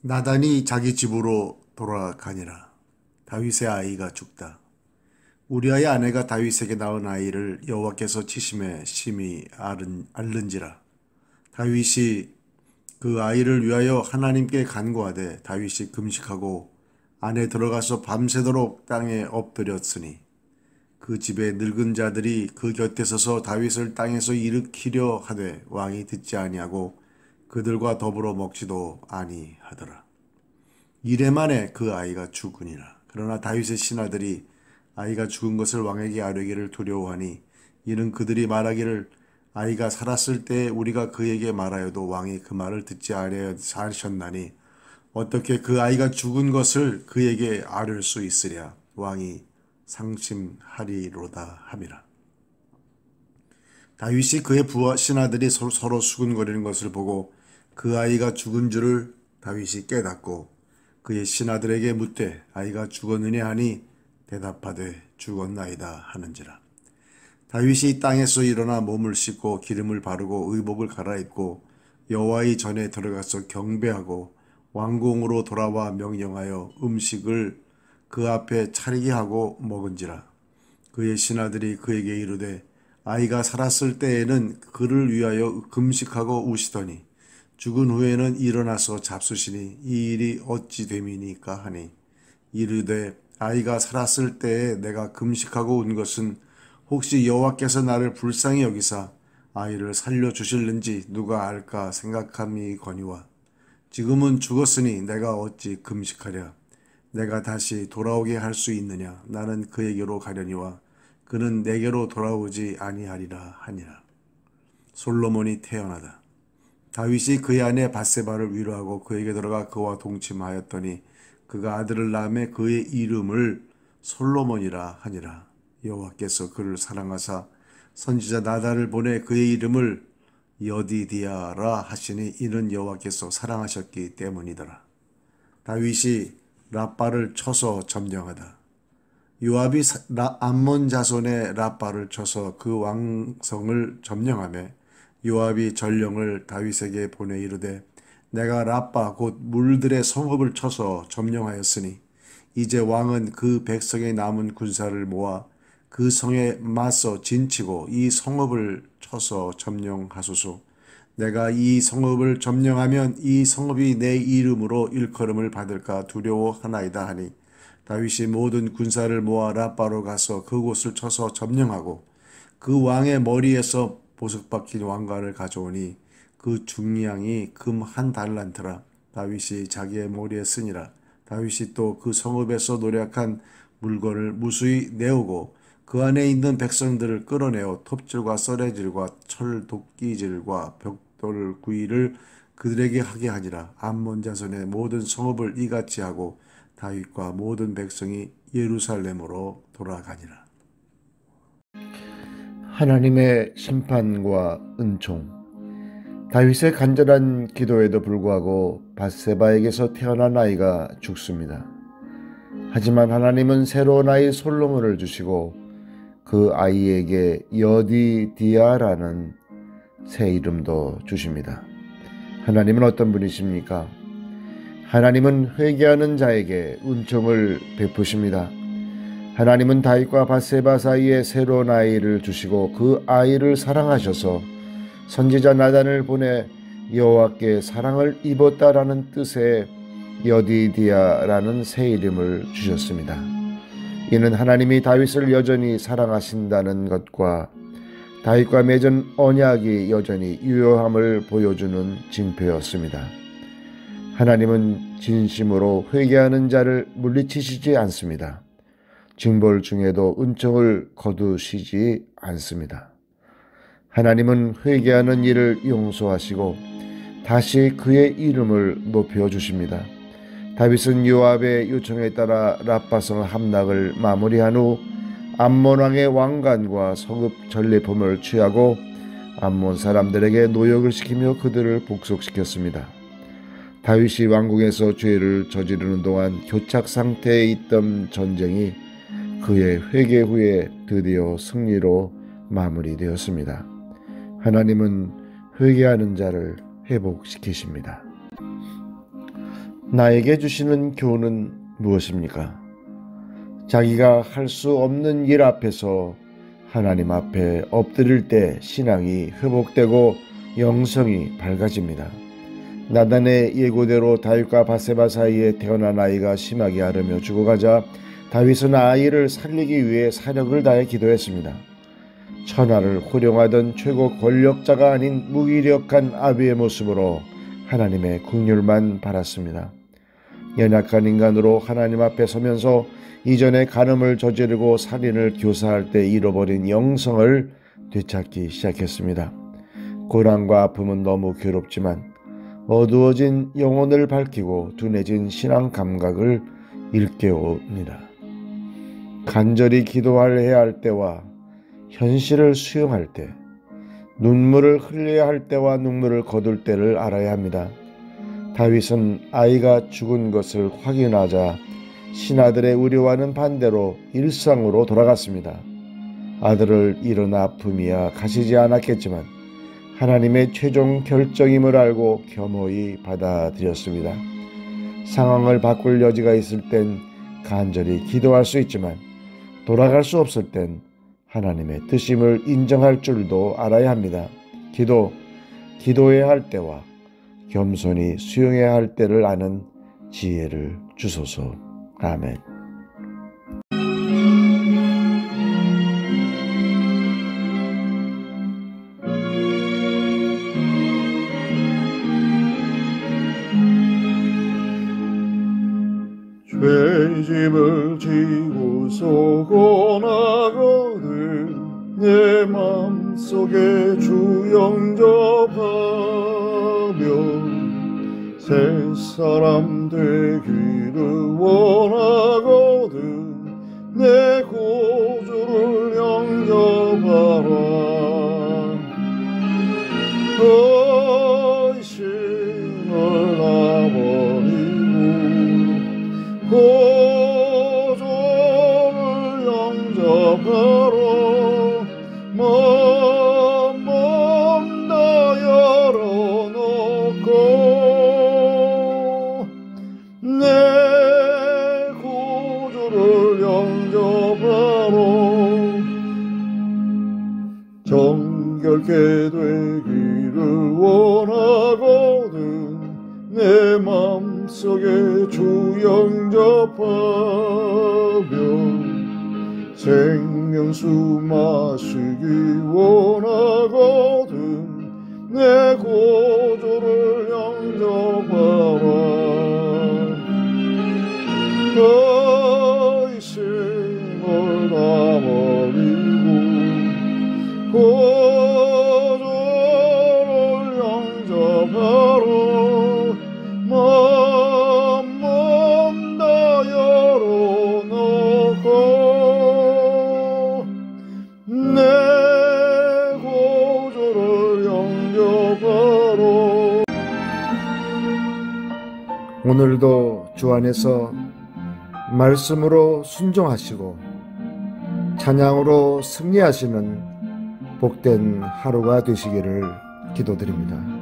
나단이 자기 집으로 돌아가니라. 다윗의 아이가 죽다. 우리아의 아내가 다윗에게 낳은 아이를 여호와께서 치심에 심히 앓는지라. 다윗이 그 아이를 위하여 하나님께 간구하되 다윗이 금식하고 안에 들어가서 밤새도록 땅에 엎드렸으니 그 집의 늙은 자들이 그 곁에 서서 다윗을 땅에서 일으키려 하되 왕이 듣지 아니하고 그들과 더불어 먹지도 아니하더라. 이래 만에 그 아이가 죽으니라. 그러나 다윗의 신하들이 아이가 죽은 것을 왕에게 아뢰기를 두려워하니 이는 그들이 말하기를 아이가 살았을 때 우리가 그에게 말하여도 왕이 그 말을 듣지 아니하셨나니 어떻게 그 아이가 죽은 것을 그에게 아뢰 수 있으랴. 왕이 상심하리로다 함이라. 다윗이 그의 부하 신하들이 서로 수군거리는 것을 보고 그 아이가 죽은 줄을 다윗이 깨닫고 그의 신하들에게 묻되 아이가 죽었느냐 하니 대답하되 죽었나이다 하는지라. 다윗이 땅에서 일어나 몸을 씻고 기름을 바르고 의복을 갈아입고 여호와의 전에 들어가서 경배하고 왕궁으로 돌아와 명령하여 음식을 그 앞에 차리게 하고 먹은지라. 그의 신하들이 그에게 이르되 아이가 살았을 때에는 그를 위하여 금식하고 우시더니 죽은 후에는 일어나서 잡수시니 이 일이 어찌 됨이니까 하니 이르되 아이가 살았을 때에 내가 금식하고 운 것은 혹시 여호와께서 나를 불쌍히 여기사 아이를 살려주실는지 누가 알까 생각함이거니와 지금은 죽었으니 내가 어찌 금식하랴. 내가 다시 돌아오게 할 수 있느냐. 나는 그에게로 가려니와 그는 내게로 돌아오지 아니하리라 하니라. 솔로몬이 태어나다. 다윗이 그의 아내 밧세바를 위로하고 그에게 들어가 그와 동침하였더니 그가 아들을 낳음에 그의 이름을 솔로몬이라 하니라. 여호와께서 그를 사랑하사 선지자 나단을 보내 그의 이름을 여디디아라 하시니 이는 여호와께서 사랑하셨기 때문이더라. 다윗이 랍바를 쳐서 점령하다. 요압이 암몬 자손의 랍바를 쳐서 그 왕성을 점령하며 요압이 전령을 다윗에게 보내 이르되 내가 랍바 곧 물들의 성읍을 쳐서 점령하였으니 이제 왕은 그 백성의 남은 군사를 모아 그 성에 맞서 진치고 이 성읍을 쳐서 점령하소서. 내가 이 성읍을 점령하면 이 성읍이 내 이름으로 일컬음을 받을까 두려워하나이다 하니 다윗이 모든 군사를 모아 랍바로 가서 그곳을 쳐서 점령하고 그 왕의 머리에서 보석 박힌 왕관을 가져오니 그 중량이 금 한 달란트라. 다윗이 자기의 머리에 쓰니라. 다윗이 또 그 성읍에서 노력한 물건을 무수히 내오고 그 안에 있는 백성들을 끌어내어 톱질과 썰애질과 철 도끼질과 벽돌 구이를 그들에게 하게 하니라. 암몬 자손의 모든 성읍을 이같이 하고 다윗과 모든 백성이 예루살렘으로 돌아가니라. 하나님의 심판과 은총. 다윗의 간절한 기도에도 불구하고 밧세바에게서 태어난 아이가 죽습니다. 하지만 하나님은 새로운 아이 솔로몬을 주시고 그 아이에게 여디디아라는 새 이름도 주십니다. 하나님은 어떤 분이십니까? 하나님은 회개하는 자에게 은총을 베푸십니다. 하나님은 다윗과 밧세바 사이에 새로운 아이를 주시고 그 아이를 사랑하셔서 선지자 나단을 보내 여호와께 사랑을 입었다라는 뜻의 여디디아라는 새 이름을 주셨습니다. 이는 하나님이 다윗을 여전히 사랑하신다는 것과 다윗과 맺은 언약이 여전히 유효함을 보여주는 징표였습니다. 하나님은 진심으로 회개하는 자를 물리치시지 않습니다. 징벌 중에도 은총을 거두시지 않습니다. 하나님은 회개하는 이를 용서하시고 다시 그의 이름을 높여주십니다. 다윗은 요압의 요청에 따라 랍바성 함락을 마무리한 후 암몬 왕의 왕관과 성읍 전리품을 취하고 암몬 사람들에게 노역을 시키며 그들을 복속시켰습니다. 다윗이 왕궁에서 죄를 저지르는 동안 교착 상태에 있던 전쟁이 그의 회개 후에 드디어 승리로 마무리되었습니다. 하나님은 회개하는 자를 회복시키십니다. 나에게 주시는 교훈은 무엇입니까? 자기가 할 수 없는 일 앞에서 하나님 앞에 엎드릴 때 신앙이 회복되고 영성이 밝아집니다. 나단의 예고대로 다윗과 바세바 사이에 태어난 아이가 심하게 앓으며 죽어가자 다윗은 아이를 살리기 위해 사력을 다해 기도했습니다. 천하를 호령하던 최고 권력자가 아닌 무기력한 아비의 모습으로 하나님의 긍휼만 바랐습니다. 연약한 인간으로 하나님 앞에 서면서 이전에 간음을 저지르고 살인을 교사할 때 잃어버린 영성을 되찾기 시작했습니다. 고난과 아픔은 너무 괴롭지만 어두워진 영혼을 밝히고 둔해진 신앙 감각을 일깨웁니다. 간절히 기도해야 할 때와 현실을 수용할 때, 눈물을 흘려야 할 때와 눈물을 거둘 때를 알아야 합니다. 다윗은 아이가 죽은 것을 확인하자 신하들의 우려와는 반대로 일상으로 돌아갔습니다. 아들을 잃은 아픔이야 가시지 않았겠지만 하나님의 최종 결정임을 알고 겸허히 받아들였습니다. 상황을 바꿀 여지가 있을 땐 간절히 기도할 수 있지만 돌아갈 수 없을 땐 하나님의 뜻임을 인정할 줄도 알아야 합니다. 기도해야 할 때와 겸손히 수용해야 할 때를 아는 지혜를 주소서. 아멘. 죄짐을 지고서 고나거든 내 맘속에 주 영접하며 새 사람 되기를 원하거든 내 구주를 영접하라. 의심을 놔버리고 구주를 영접하라. 몸 다 열어놓고 내 구주를 영접하라. 정결케 되기를 원하거든 내 맘속에 주 영접하며 생명수 마시기 원하거든 내 구주를 영접하라. 의심을 다 버리고 구주를 영접하라. 몸 다 열어놓고 내 구주를 영접하라. 오늘도 주 안에서 말씀으로 순종하시고 찬양으로 승리하시는 복된 하루가 되시기를 기도드립니다.